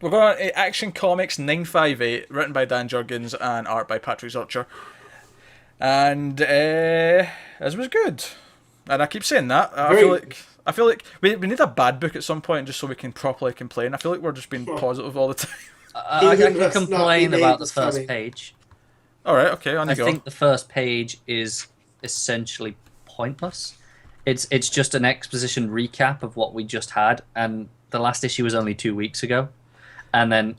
we're going to Action Comics 958, written by Dan Jurgens and art by Patrick Zurcher. And this was good. And I keep saying that. Very. I feel like we need a bad book at some point just so we can properly complain. I feel like we're just being Well, positive all the time. I even can us not being complain made about the was first funny. page. All right, okay, on you I go. think the first page is essentially pointless. It's just an exposition recap of what we just had, and the last issue was only 2 weeks ago, and then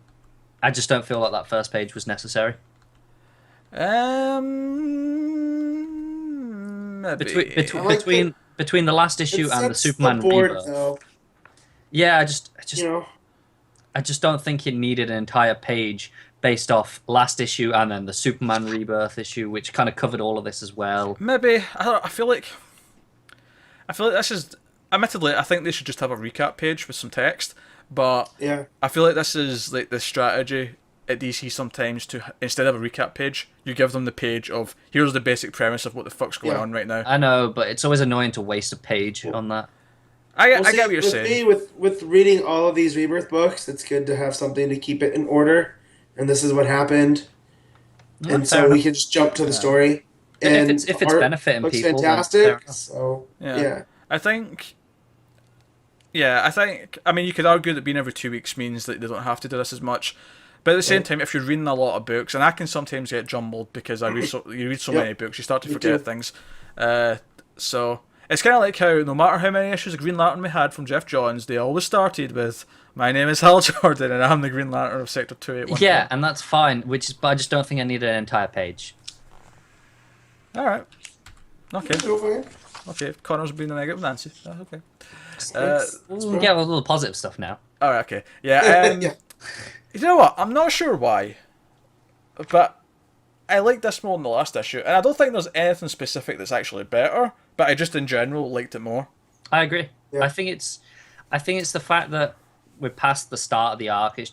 I just don't feel like that first page was necessary. Maybe. Between I like between the last It issue and the sets the Superman board, rebirth. though. Yeah, You know, I just don't think it needed an entire page based off last issue and then the Superman rebirth issue, which kind of covered all of this as well. Maybe. I feel like this is. Admittedly, I think they should just have a recap page with some text. But yeah. I feel like this is like the strategy at DC sometimes to instead of a recap page, you give them the page of here's the basic premise of what the fuck's going Yeah. on right now. I know, but it's always annoying to waste a page on that. I See, get what you're with saying. me, with reading all of these Rebirth books, it's good to have something to keep it in order. And this is what happened. And fair so we enough. can just jump to the story. If And it's the art benefiting looks people, then fair fantastic. enough. So Yeah. yeah. I think. Yeah, I think. I mean, you could argue that being every 2 weeks means that they don't have to do this as much. But at the same time, if you're reading a lot of books, and I can sometimes get jumbled because you read so Yep. many books, you start to Me forget too. things. So it's kind of like how no matter how many issues of Green Lantern we had from Jeff Johns, they always started with "My name is Hal Jordan, and I'm the Green Lantern of Sector 281." Yeah, and that's fine. But I just don't think I need an entire page. All right. Okay. Go for it. Okay. Connor's being a negative Nancy. That's okay. We can get a little positive stuff now. All right. Okay. Yeah. Yeah. You know what? I'm not sure why, but I like this more than the last issue, and I don't think there's anything specific that's actually better. But I just in general liked it more. I agree. Yeah. I think it's the fact that we're past the start of the arc. It's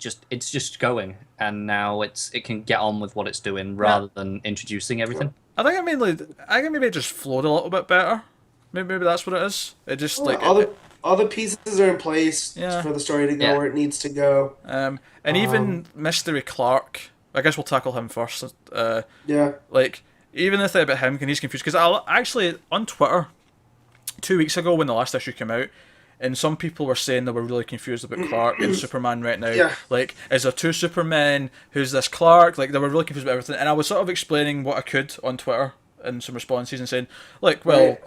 just going, and now it can get on with what it's doing rather than introducing everything. I think maybe it just flowed a little bit better. Maybe that's what it is. It just Well, like all the pieces are in place Yeah. for the story to go Yeah. where it needs to go. and even Mystery Clark. I guess we'll tackle him first. Yeah. Like even the thing about him, he's confused because I actually on Twitter 2 weeks ago when the last issue came out, and some people were saying they were really confused about Clark and Superman right now. Yeah. Like, is there two Supermen? Who's this Clark? Like, they were really confused about everything, and I was sort of explaining what I could on Twitter in some responses and saying, like, well. Right.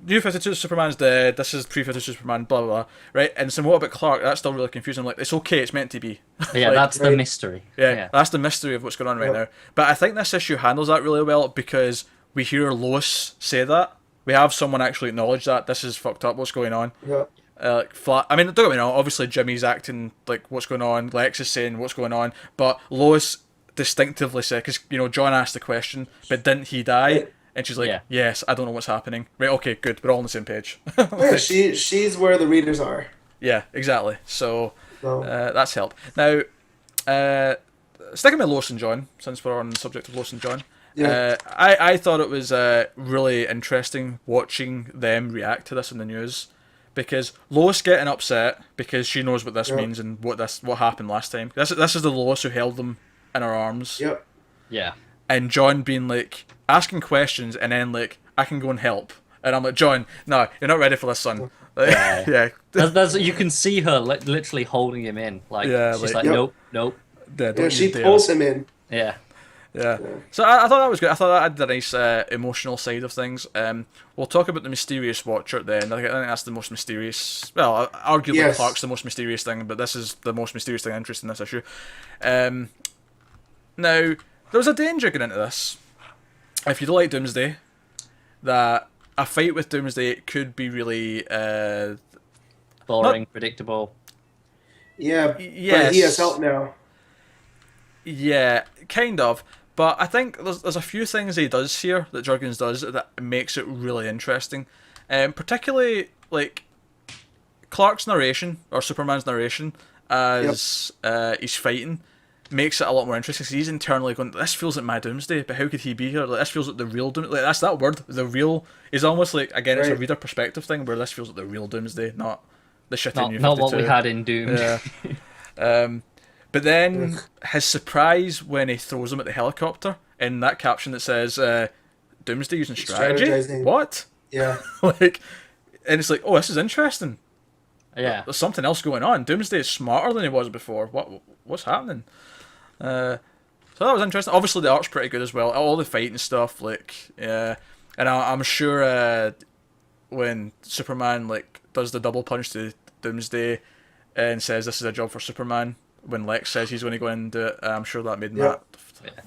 New 52 Superman's dead, this is pre 52 Superman, blah blah blah. Right? And so what about Clark? That's still really confusing. I'm like, it's okay, it's meant to be. Yeah, Like, that's the Right. mystery. yeah, that's the mystery of what's going on right now. But I think this issue handles that really well because we hear Lois say that. We have someone actually acknowledge that this is fucked up. What's going on? Yeah. Like flat. I mean, don't get me wrong. Obviously, Jimmy's acting like what's going on. Lex is saying what's going on. But Lois distinctively said, because John asked the question, but didn't he die? Right. And she's like, Yeah. yes, I don't know what's happening. Right, okay, good. We're all on the same page. Yeah, she's where the readers are. Yeah, exactly. So So that's helped. Now, sticking with Lois and John, since we're on the subject of Lois and John, Yeah. I thought it was really interesting watching them react to this in the news, because Lois getting upset because she knows what this Yeah. means and what happened last time. This is the Lois who held them in her arms, yep. Yeah. and John being like asking questions and then like I can go and help, and I'm like, John, no, you're not ready for this, son. Like, Yeah. yeah. You can see her literally holding him in. Like, Yeah, she's like- like, Yep. nope, nope. Yeah, don't Yeah, you she dare. pulls him in. Yeah. Yeah. So I thought that was good. I thought that had the nice emotional side of things. We'll talk about the mysterious Watcher then. I think that's the most mysterious. Well, arguably Yes. Clark's the most mysterious thing, but this is the most mysterious thing interested in this issue. Now, there was a danger going into this. If you don't like Doomsday, that a fight with Doomsday could be really Boring, predictable. Yeah, yes. but he has help now. Yeah, kind of. But I think there's a few things he does here that Jurgens does that makes it really interesting. Particularly like Clark's narration or Superman's narration as he's fighting makes it a lot more interesting. Because he's internally going, "This feels like my Doomsday, but how could he be here? Like this feels like the real Doomsday." Like that's that word, the real. Is almost like again, it's a Right. reader perspective thing where this feels like the real Doomsday, not the shitty Not, New not 52. what we had in Doom. Yeah. But then Ugh. his surprise when he throws him at the helicopter, in that caption that says, Doomsday using strategy? Strategizing. What? Yeah. Like, and it's like, oh, this is interesting. Yeah. There's something else going on. Doomsday is smarter than he was before. What's happening? So that was interesting. Obviously, the art's pretty good as well. All the fighting stuff, like, yeah. And I'm sure when Superman like does the double punch to Doomsday and says this is a job for Superman, when Lex says he's going to go in and do it, I'm sure that made Yeah.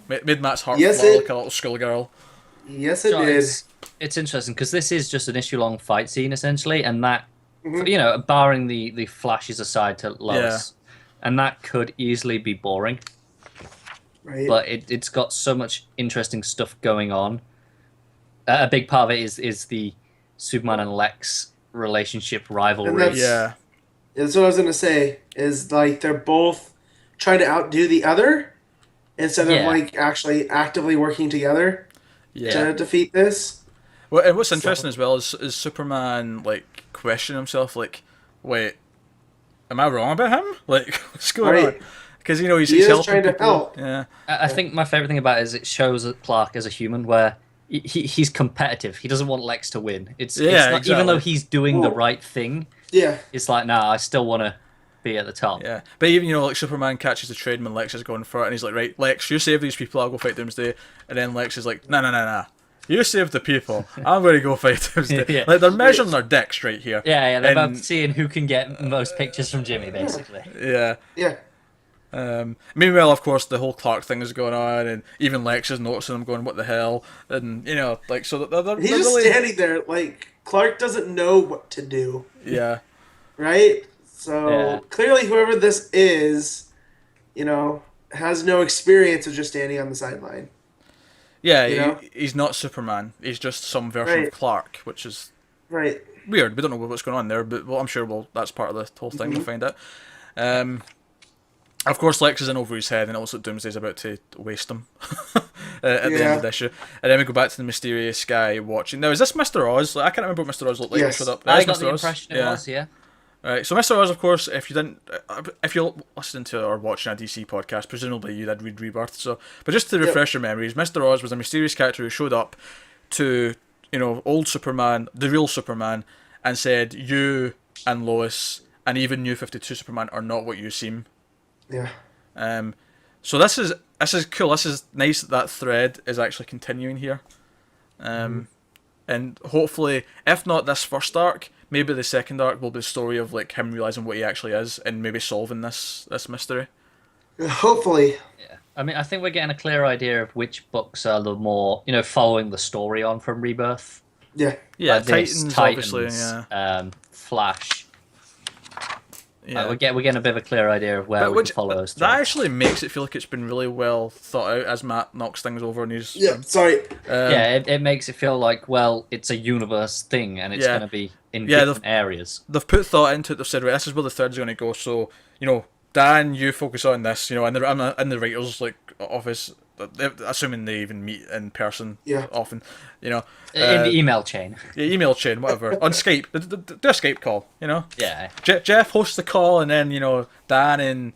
made Matt's heart Yes, fall it- like a little schoolgirl. Yes, it So did. it's interesting because this is just an issue-long fight scene essentially, and that, Mhm. you know, barring the flashes aside to Lois, and that could easily be boring. Right. But it's got so much interesting stuff going on. A big part of it is the Superman and Lex relationship rivalry. that's- Yeah, That's what I was gonna say. Is like they're both trying to outdo the other instead of Yeah. like actually actively working together yeah. to defeat this. Well, and what's So- interesting as well is Superman like questioning himself, like, wait, am I wrong about him? Like, what's going on? Right. Because you know he's He is helping trying to people. help. Yeah, I think my favorite thing about it is it shows Clark as a human where he's competitive. He doesn't want Lex to win. It's not, exactly. even though he's doing the Ooh. right thing, Yeah. it's like, nah, I still want to be at the top. yeah. But even like Superman catches the trade when Lex is going for it, and he's like, right, Lex, you save these people, I'll go fight Doomsday. And then Lex is like, nah. You save the people. I'm going to go fight Doomsday. Yeah. Like they're measuring their dicks right here. Yeah, they're And- about seeing who can get most pictures from Jimmy, basically. Yeah. Yeah. Meanwhile, of course, the whole Clark thing is going on, and even Lex is noticing him going, "What the hell?" And like, so they're He's just really, standing there like Clark doesn't know what to do. yeah, Right? So Yeah. clearly whoever this is, has no experience of just standing on the sideline. yeah. You know? He's not Superman. He's just some version Right. of Clark, which is Right. weird. We don't know what's going on there, but I'm sure that's part of the whole thing. We'll find out. Of course, Lex is in over his head, and also Doomsday's about to waste him at the end of the issue. And then we go back to the mysterious guy watching. Now, is this Mr. Oz? Like, I can't remember what Mr. Oz looked like when he Yes. showed up. I It's got Mr. the Oz. impression it was, yeah. Right, so Mr. Oz, of course, if you're listening to or watching a DC podcast, presumably you did read Rebirth. So, but just to refresh your memories, Mr. Oz was a mysterious character who showed up to old Superman, the real Superman, and said, "You and Lois and even New 52 Superman are not what you seem." Yeah. So this is cool. This is nice that thread is actually continuing here. And hopefully, if not this first arc, maybe the second arc will be the story of like him realizing what he actually is and maybe solving this mystery. Hopefully. Yeah. I mean, I think we're getting a clear idea of which books are the more, following the story on from Rebirth. Yeah. Yeah, Like this, Titans, obviously. Yeah, Flash. yeah. We're getting a bit of a clear idea of where we can follow those. that threads. actually makes it feel like it's been really well thought out as Matt knocks things over and he's Yeah. Sorry. Yeah, it makes it feel like, well, it's a universe thing, and it's Yeah. going to be in Yeah, different areas. they've put thought into it. They've said, right, this is where the thread's going to go. So, Dan, you focus on this. I'm in the writers' office, assuming they even meet in person. Yeah. Often, In the email chain. yeah, email chain, whatever, on Skype. Do a Skype call. Yeah. Jeff hosts the call, and then Dan and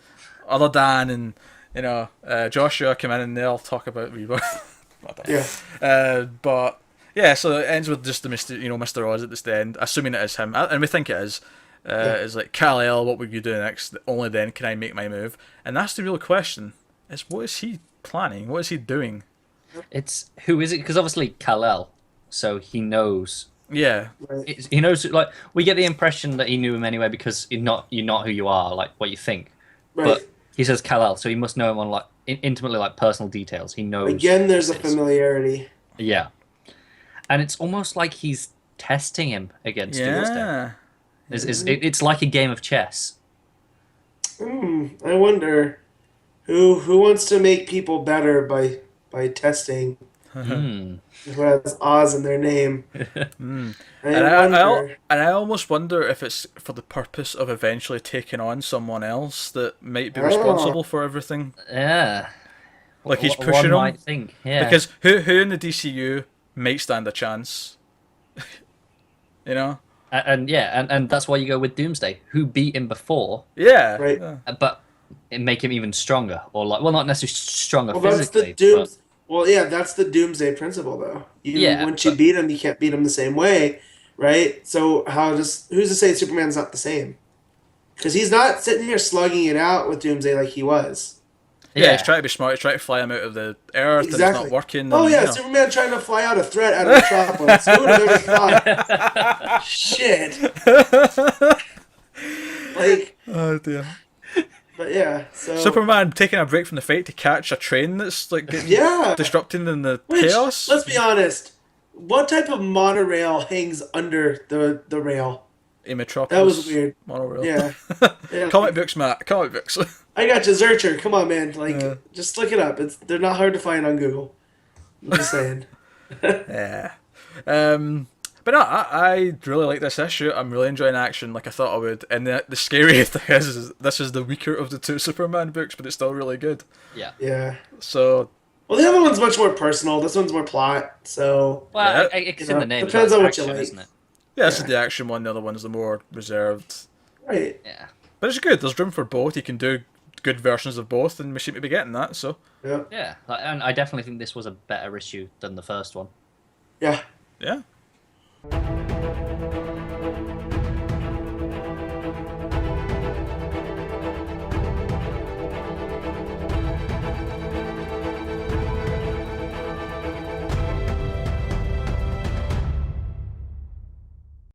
other Dan and Joshua come in and they'll talk about Rebirth. Not that. Yeah. But yeah, so it ends with just the Mr. Oz at the end, assuming it is him, and we think it is. It's like, Kal-El, what would you do next? Only then can I make my move. And that's the real question: is what is he planning? What is he doing? It's who is it? Because obviously Kal-El, so he knows. Yeah, He knows. Like, we get the impression that he knew him anyway because you're not who you are, like what you think. Right. But he says Kal-El, so he must know him on like intimately, like personal details. He knows. Again, there's a this. familiarity. Yeah, and it's almost like he's testing him against Doomsday. yeah. It's like a game of chess. I wonder who wants to make people better by testing. Hmm. Who has Oz in their name? And wonder. I almost wonder if it's for the purpose of eventually taking on someone else that might be Oh. responsible for everything. Yeah. Like he's One pushing him. might think, yeah. Because who in the DCU might stand a chance? And that's why you go with Doomsday, who beat him before. Yeah. Right. Yeah. But make him even stronger, or like, well, not necessarily stronger Well, that's the physically, but dooms. Well, yeah, that's the Doomsday principle, though. yeah, Once you but beat him, you can't beat him the same way, right? So who's to say Superman's not the same? Because he's not sitting here slugging it out with Doomsday like he was. Yeah, yeah, he's trying to be smart. He's trying to fly him out of the earth, and it's not Exactly. working. Oh And, yeah, you know. Superman trying to fly out a threat out of Metropolis. Who would have ever thought? Shit. Like, Oh dear. but yeah. So Superman taking a break from the fight to catch a train that's like getting yeah. disrupting in the Which, chaos. let's be honest, what type of monorail hangs under the rail? A Metropolis. That was weird. Monorail. Yeah. Yeah. Comic books, Matt. Comic books. I got you, Zurcher. Come on, man. Like, Yeah. just look it up. They're not hard to find on Google. I'm just saying. Yeah. But no, I really like this issue. I'm really enjoying action like I thought I would. And the scary thing is this is the weaker of the two Superman books, but it's still really good. yeah. Yeah. So, Well, the other one's much more personal. This one's more plot. So Well, Yeah. it's in the name. depends it's on like what you action, like. isn't it? yeah, this is Yeah. the action one. The other one's the more reserved. right. Yeah. But it's good. There's room for both. You can do good versions of both, and we seem to be getting that. So, Yeah. Yeah, and I definitely think this was a better issue than the first one. Yeah. yeah.